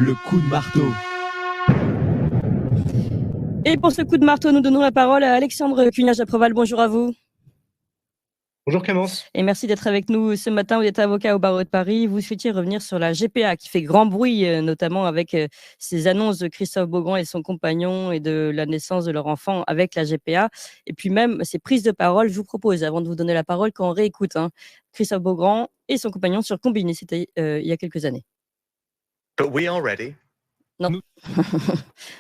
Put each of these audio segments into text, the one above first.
le coup de marteau. Et pour ce coup de marteau, nous donnons la parole à Alexandre Cugnage-Apreval. Bonjour à vous. Bonjour Clémence. Et merci d'être avec nous ce matin. Vous êtes avocat au barreau de Paris. Vous souhaitiez revenir sur la GPA qui fait grand bruit, notamment avec ces annonces de Christophe Beaugrand et son compagnon et de la naissance de leur enfant avec la GPA. Et puis même ces prises de parole, je vous propose, avant de vous donner la parole, qu'on réécoute Christophe Beaugrand et son compagnon sur Combini. C'était il y a quelques années. But we are ready. Non,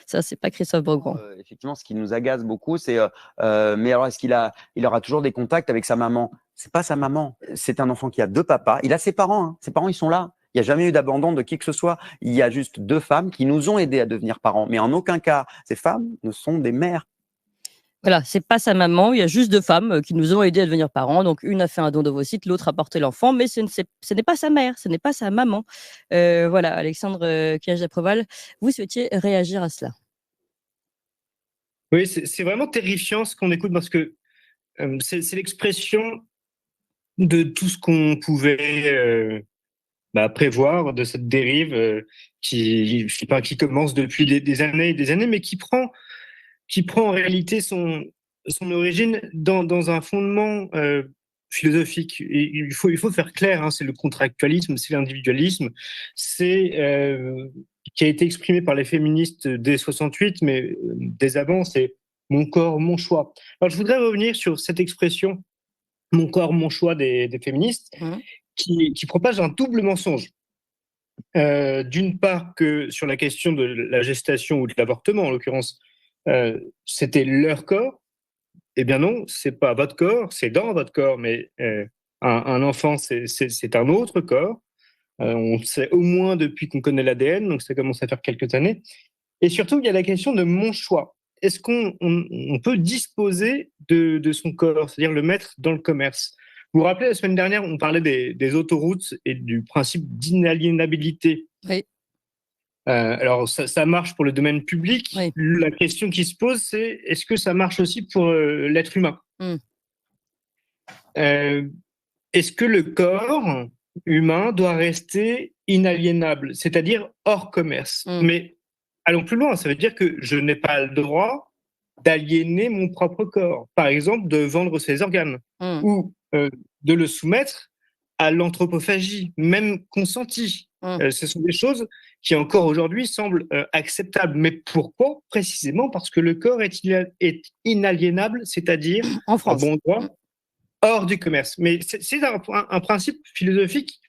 ça c'est pas Christophe Beaugrand. Effectivement, ce qui nous agace beaucoup, c'est mais alors est-ce il aura toujours des contacts avec sa maman? C'est pas sa maman, c'est un enfant qui a deux papas. Il a ses parents, hein. Ses parents ils sont là. Il n'y a jamais eu d'abandon de qui que ce soit. Il y a juste deux femmes qui nous ont aidés à devenir parents, mais en aucun cas ces femmes ne sont des mères. Voilà, c'est pas sa maman. Il y a juste deux femmes qui nous ont aidés à devenir parents. Donc, une a fait un don d'ovocytes, l'autre a porté l'enfant, mais ce n'est pas sa mère, ce n'est pas sa maman. Voilà, Alexandre Cugnage-Apreval, vous souhaitiez réagir à cela. Oui, c'est vraiment terrifiant ce qu'on écoute parce que c'est l'expression de tout ce qu'on pouvait prévoir de cette dérive qui commence depuis des années et des années, mais qui prend en réalité son origine dans un fondement philosophique. Et il faut faire clair, hein, c'est le contractualisme, c'est l'individualisme, c'est qui a été exprimé par les féministes dès 68, mais dès avant, c'est mon corps, mon choix. Alors je voudrais revenir sur cette expression, mon corps, mon choix des féministes, qui propage un double mensonge. D'une part que sur la question de la gestation ou de l'avortement, en l'occurrence, c'était leur corps. Eh bien non, c'est pas votre corps, c'est dans votre corps, mais un enfant, c'est un autre corps. On le sait au moins depuis qu'on connaît l'ADN, donc ça commence à faire quelques années. Et surtout, il y a la question de mon choix. Est-ce qu'on peut disposer de son corps, c'est-à-dire le mettre dans le commerce? Vous vous rappelez, la semaine dernière, on parlait des autoroutes et du principe d'inaliénabilité. Oui. Alors, ça marche pour le domaine public. Oui. La question qui se pose, c'est est-ce que ça marche aussi pour l'être humain? Est-ce que le corps humain doit rester inaliénable, c'est-à-dire hors commerce? Mais allons plus loin, ça veut dire que je n'ai pas le droit d'aliéner mon propre corps, par exemple de vendre ses organes ou de le soumettre à l'anthropophagie, même consentie. Ce sont des choses qui encore aujourd'hui semblent acceptables. Mais pourquoi? Précisément parce que le corps est inaliénable, c'est-à-dire en France, en bon droit, hors du commerce. Mais c'est un principe philosophique,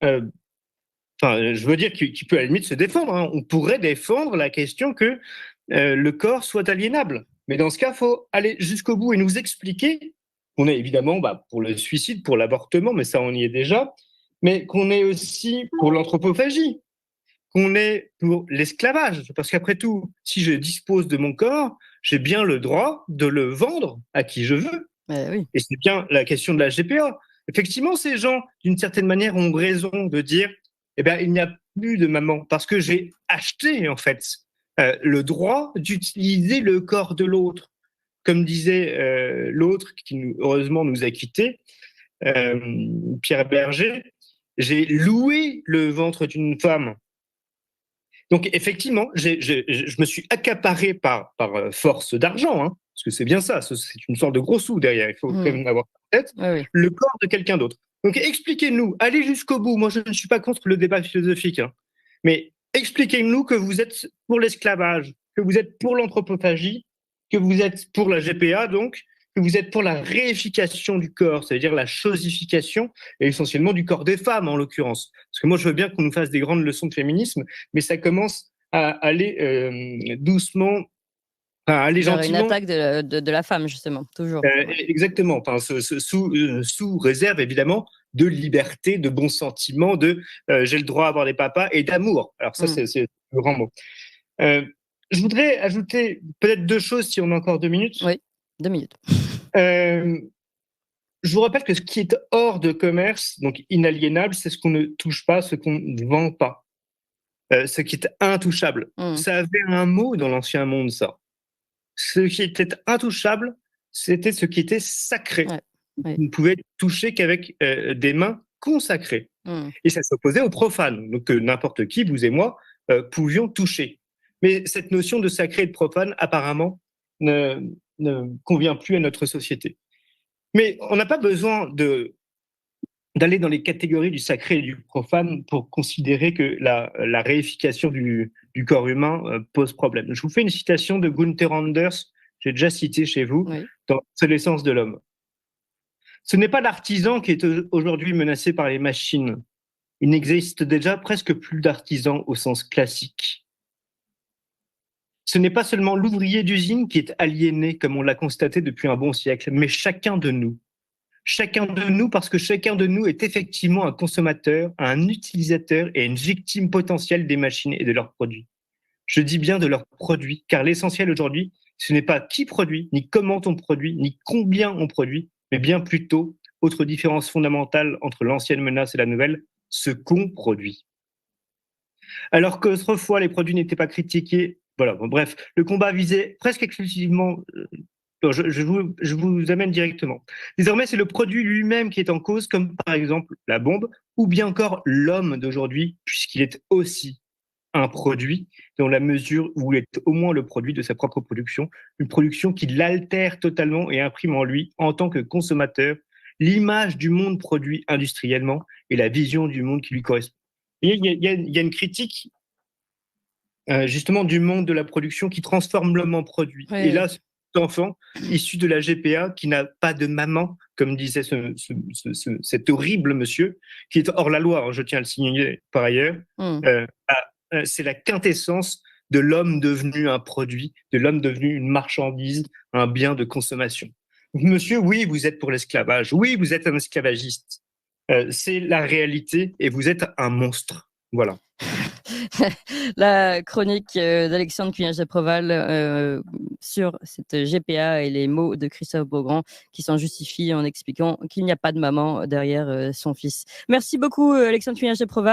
je veux dire, qui peut à la limite se défendre. Hein. On pourrait défendre la question que le corps soit aliénable. Mais dans ce cas, il faut aller jusqu'au bout et nous expliquer qu'on est évidemment pour le suicide, pour l'avortement, mais ça, on y est déjà, mais qu'on est aussi pour l'anthropophagie, qu'on est pour l'esclavage. Parce qu'après tout, si je dispose de mon corps, j'ai bien le droit de le vendre à qui je veux. Oui. Et c'est bien la question de la GPA. Effectivement, ces gens, d'une certaine manière, ont raison de dire il n'y a plus de maman, parce que j'ai acheté, en fait, le droit d'utiliser le corps de l'autre. Comme disait l'autre, qui heureusement nous a quittés, Pierre Berger, j'ai loué le ventre d'une femme. Donc effectivement, je me suis accaparé par force d'argent, hein, parce que c'est bien ça, c'est une sorte de gros sou derrière, il faut quand même avoir en tête, le corps de quelqu'un d'autre. Donc expliquez-nous, allez jusqu'au bout, moi je ne suis pas contre le débat philosophique, hein, mais expliquez-nous que vous êtes pour l'esclavage, que vous êtes pour l'anthropophagie, que vous êtes pour la GPA, donc, que vous êtes pour la réification du corps, c'est-à-dire la chosification, et essentiellement du corps des femmes, en l'occurrence. Parce que moi, je veux bien qu'on nous fasse des grandes leçons de féminisme, mais ça commence à aller doucement, à aller gentiment. Une attaque de la femme, justement, toujours. Exactement, sous réserve, évidemment, de liberté, de bons sentiments, de j'ai le droit à avoir des papas et d'amour. Alors ça, c'est le grand mot. Je voudrais ajouter peut-être deux choses, si on a encore 2 minutes. Oui, 2 minutes. Je vous rappelle que ce qui est hors de commerce, donc inaliénable, c'est ce qu'on ne touche pas, ce qu'on ne vend pas. Ce qui est intouchable. Ça avait un mot dans l'ancien monde, ça. Ce qui était intouchable, c'était ce qui était sacré. Vous ne pouvez toucher qu'avec des mains consacrées. Et ça s'opposait aux profanes. Donc n'importe qui, vous et moi, pouvions toucher. Mais cette notion de sacré et de profane, apparemment, ne convient plus à notre société. Mais on n'a pas besoin d'aller dans les catégories du sacré et du profane pour considérer que la réification du corps humain pose problème. Je vous fais une citation de Gunther Anders, j'ai déjà cité chez vous, Oui. dans C'est l'essence de l'homme. Ce n'est pas l'artisan qui est aujourd'hui menacé par les machines. Il n'existe déjà presque plus d'artisans au sens classique. Ce n'est pas seulement l'ouvrier d'usine qui est aliéné, comme on l'a constaté depuis un bon siècle, mais chacun de nous. Chacun de nous, parce que chacun de nous est effectivement un consommateur, un utilisateur et une victime potentielle des machines et de leurs produits. Je dis bien de leurs produits, car l'essentiel aujourd'hui, ce n'est pas qui produit, ni comment on produit, ni combien on produit, mais bien plutôt, autre différence fondamentale entre l'ancienne menace et la nouvelle, ce qu'on produit. Alors qu'autrefois, les produits n'étaient pas critiqués, voilà, bon, bref, le combat visait presque exclusivement... je vous amène directement. Désormais, c'est le produit lui-même qui est en cause, comme par exemple la bombe, ou bien encore l'homme d'aujourd'hui, puisqu'il est aussi un produit, dans la mesure où il est au moins le produit de sa propre production, une production qui l'altère totalement et imprime en lui, en tant que consommateur, l'image du monde produit industriellement et la vision du monde qui lui correspond. Il y a une critique justement du monde de la production qui transforme l'homme en produit. Oui. Et là, cet enfant issu de la GPA qui n'a pas de maman, comme disait cet horrible monsieur, qui est hors la loi, hein, je tiens à le signaler par ailleurs, c'est la quintessence de l'homme devenu un produit, de l'homme devenu une marchandise, un bien de consommation. Monsieur, oui, vous êtes pour l'esclavage, oui, vous êtes un esclavagiste. C'est la réalité et vous êtes un monstre. Voilà. La chronique d'Alexandre Cugnage-Proval sur cette GPA et les mots de Christophe Beaugrand qui s'en justifient en expliquant qu'il n'y a pas de maman derrière son fils. Merci beaucoup Alexandre Cugnage-Proval.